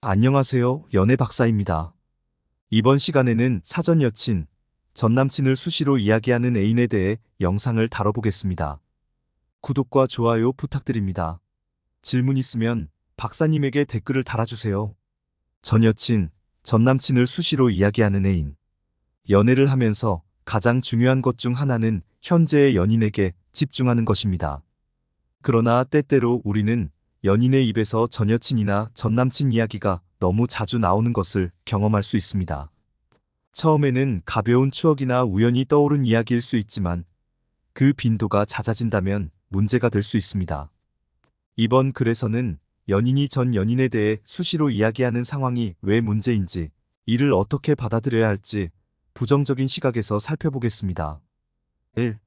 안녕하세요. 연애 박사입니다. 이번 시간에는 사전 여친, 전 남친을 수시로 이야기하는 애인에 대해 영상을 다뤄보겠습니다. 구독과 좋아요 부탁드립니다. 질문 있으면 박사님에게 댓글을 달아주세요. 전 여친, 전 남친을 수시로 이야기하는 애인. 연애를 하면서 가장 중요한 것 중 하나는 현재의 연인에게 집중하는 것입니다. 그러나 때때로 우리는 연인의 입에서 전 여친이나 전 남친 이야기가 너무 자주 나오는 것을 경험할 수 있습니다. 처음에는 가벼운 추억이나 우연히 떠오른 이야기일 수 있지만 그 빈도가 잦아진다면 문제가 될 수 있습니다. 이번 글에서는 연인이 전 연인에 대해 수시로 이야기하는 상황이 왜 문제인지, 이를 어떻게 받아들여야 할지 부정적인 시각에서 살펴보겠습니다. 1.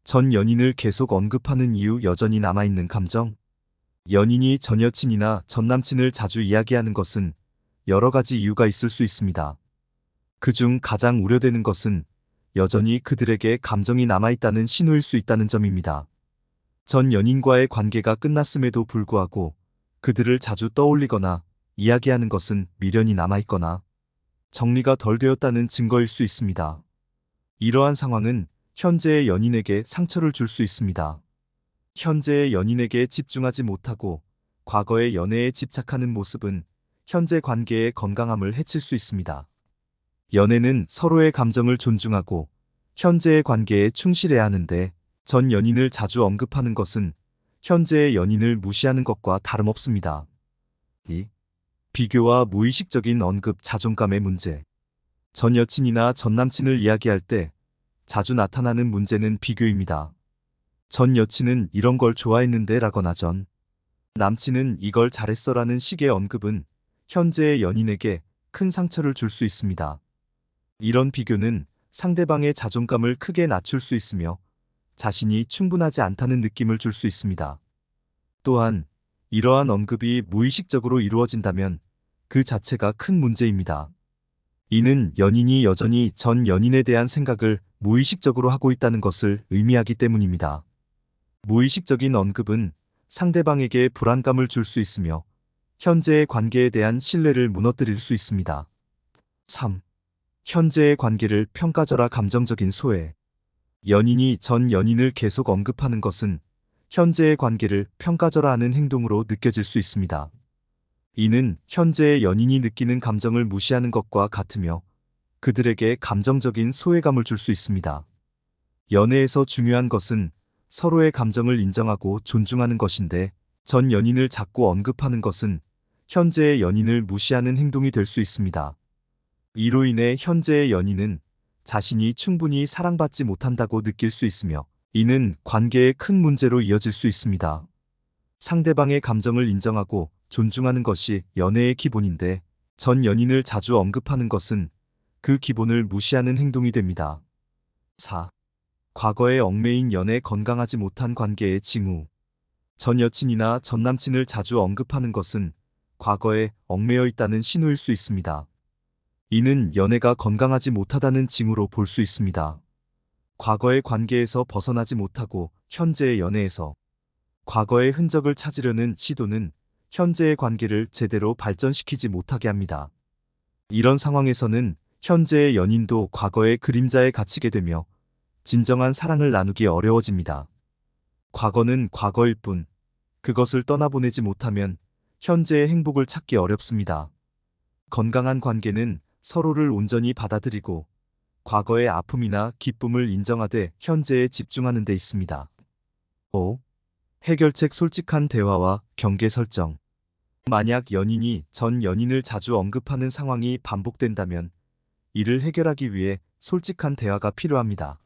전 연인을 계속 언급하는 이유, 여전히 남아있는 감정. 연인이 전 여친이나 전 남친을 자주 이야기하는 것은 여러 가지 이유가 있을 수 있습니다. 그중 가장 우려되는 것은 여전히 그들에게 감정이 남아있다는 신호일 수 있다는 점입니다. 전 연인과의 관계가 끝났음에도 불구하고 그들을 자주 떠올리거나 이야기하는 것은 미련이 남아있거나 정리가 덜 되었다는 증거일 수 있습니다. 이러한 상황은 현재의 연인에게 상처를 줄 수 있습니다. 현재의 연인에게 집중하지 못하고 과거의 연애에 집착하는 모습은 현재 관계의 건강함을 해칠 수 있습니다. 연애는 서로의 감정을 존중하고 현재의 관계에 충실해야 하는데, 전 연인을 자주 언급하는 것은 현재의 연인을 무시하는 것과 다름없습니다. 2. 비교와 무의식적인 언급, 자존감의 문제. 전 여친이나 전 남친을 이야기할 때 자주 나타나는 문제는 비교입니다. 전 여친은 이런 걸 좋아했는데 라거나 전 남친은 이걸 잘했어 라는 식의 언급은 현재의 연인에게 큰 상처를 줄 수 있습니다. 이런 비교는 상대방의 자존감을 크게 낮출 수 있으며 자신이 충분하지 않다는 느낌을 줄 수 있습니다. 또한 이러한 언급이 무의식적으로 이루어진다면 그 자체가 큰 문제입니다. 이는 연인이 여전히 전 연인에 대한 생각을 무의식적으로 하고 있다는 것을 의미하기 때문입니다. 무의식적인 언급은 상대방에게 불안감을 줄 수 있으며 현재의 관계에 대한 신뢰를 무너뜨릴 수 있습니다. 3. 현재의 관계를 평가절하, 감정적인 소외. 연인이 전 연인을 계속 언급하는 것은 현재의 관계를 평가절하하는 행동으로 느껴질 수 있습니다. 이는 현재의 연인이 느끼는 감정을 무시하는 것과 같으며 그들에게 감정적인 소외감을 줄 수 있습니다. 연애에서 중요한 것은 서로의 감정을 인정하고 존중하는 것인데, 전 연인을 자꾸 언급하는 것은 현재의 연인을 무시하는 행동이 될 수 있습니다. 이로 인해 현재의 연인은 자신이 충분히 사랑받지 못한다고 느낄 수 있으며 이는 관계의 큰 문제로 이어질 수 있습니다. 상대방의 감정을 인정하고 존중하는 것이 연애의 기본인데, 전 연인을 자주 언급하는 것은 그 기본을 무시하는 행동이 됩니다. 4. 과거에 얽매인 연애, 건강하지 못한 관계의 징후. 전 여친이나 전 남친을 자주 언급하는 것은 과거에 얽매여 있다는 신호일 수 있습니다. 이는 연애가 건강하지 못하다는 징후로 볼 수 있습니다. 과거의 관계에서 벗어나지 못하고 현재의 연애에서 과거의 흔적을 찾으려는 시도는 현재의 관계를 제대로 발전시키지 못하게 합니다. 이런 상황에서는 현재의 연인도 과거의 그림자에 갇히게 되며 진정한 사랑을 나누기 어려워집니다. 과거는 과거일 뿐, 그것을 떠나보내지 못하면 현재의 행복을 찾기 어렵습니다. 건강한 관계는 서로를 온전히 받아들이고 과거의 아픔이나 기쁨을 인정하되 현재에 집중하는 데 있습니다. 5. 해결책, 솔직한 대화와 경계 설정. 만약 연인이 전 연인을 자주 언급하는 상황이 반복된다면 이를 해결하기 위해 솔직한 대화가 필요합니다.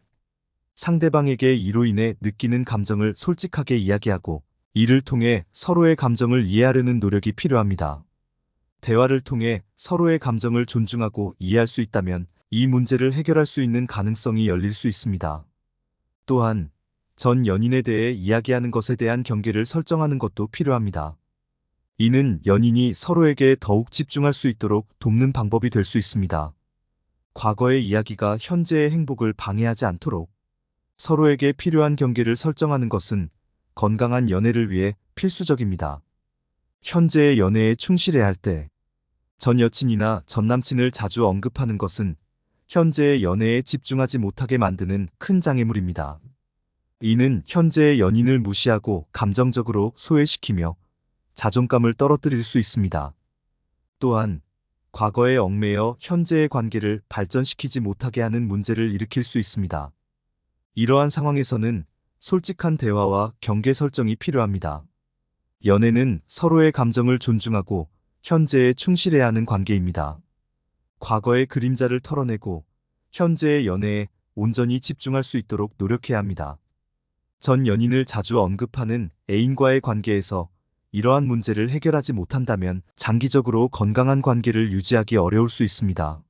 상대방에게 이로 인해 느끼는 감정을 솔직하게 이야기하고 이를 통해 서로의 감정을 이해하려는 노력이 필요합니다. 대화를 통해 서로의 감정을 존중하고 이해할 수 있다면 이 문제를 해결할 수 있는 가능성이 열릴 수 있습니다. 또한 전 연인에 대해 이야기하는 것에 대한 경계를 설정하는 것도 필요합니다. 이는 연인이 서로에게 더욱 집중할 수 있도록 돕는 방법이 될 수 있습니다. 과거의 이야기가 현재의 행복을 방해하지 않도록 서로에게 필요한 경계를 설정하는 것은 건강한 연애를 위해 필수적입니다. 현재의 연애에 충실해야 할 때. 전 여친이나 전 남친을 자주 언급하는 것은 현재의 연애에 집중하지 못하게 만드는 큰 장애물입니다. 이는 현재의 연인을 무시하고 감정적으로 소외시키며 자존감을 떨어뜨릴 수 있습니다. 또한 과거에 얽매여 현재의 관계를 발전시키지 못하게 하는 문제를 일으킬 수 있습니다. 이러한 상황에서는 솔직한 대화와 경계 설정이 필요합니다. 연애는 서로의 감정을 존중하고 현재에 충실해야 하는 관계입니다. 과거의 그림자를 털어내고 현재의 연애에 온전히 집중할 수 있도록 노력해야 합니다. 전 연인을 자주 언급하는 애인과의 관계에서 이러한 문제를 해결하지 못한다면 장기적으로 건강한 관계를 유지하기 어려울 수 있습니다.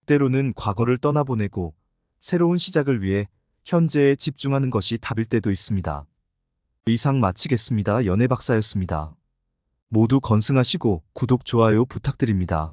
때로는 과거를 떠나보내고 새로운 시작을 위해 현재에 집중하는 것이 답일 때도 있습니다. 이상 마치겠습니다. 연애박사였습니다. 모두 건승하시고 구독, 좋아요 부탁드립니다.